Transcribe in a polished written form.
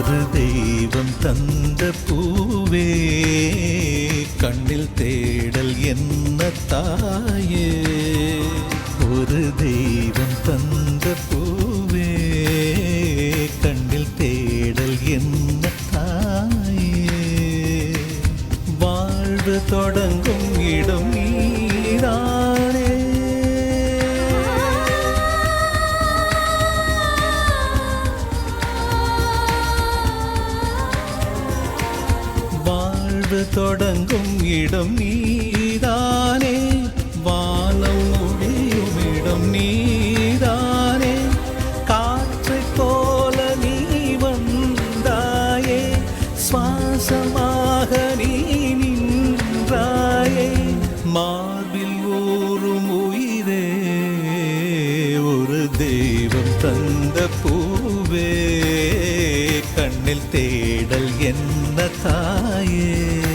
ஒரு தெய்வம் தந்த பூவே கண்ணில் தேடல் என்ன தாயே. ஒரு தெய்வம் தந்த பூவே கண்ணில் தேடல் என்ன தாயே. வாழ்வு தொடங்கும் இடம் நீதானே. தொடங்கும் இடம் நீதானே. வானம் முடியும் இடம் நீதானே. காற்றைப் போல நீ வந்தாயே. சுவாசமாக நீ நின்றாயே. மார்பில் ஊறும் உயிரே ஒரு தெய்வம் தந்த பூவே கண்ணில் தேடல் என்ன தாயே.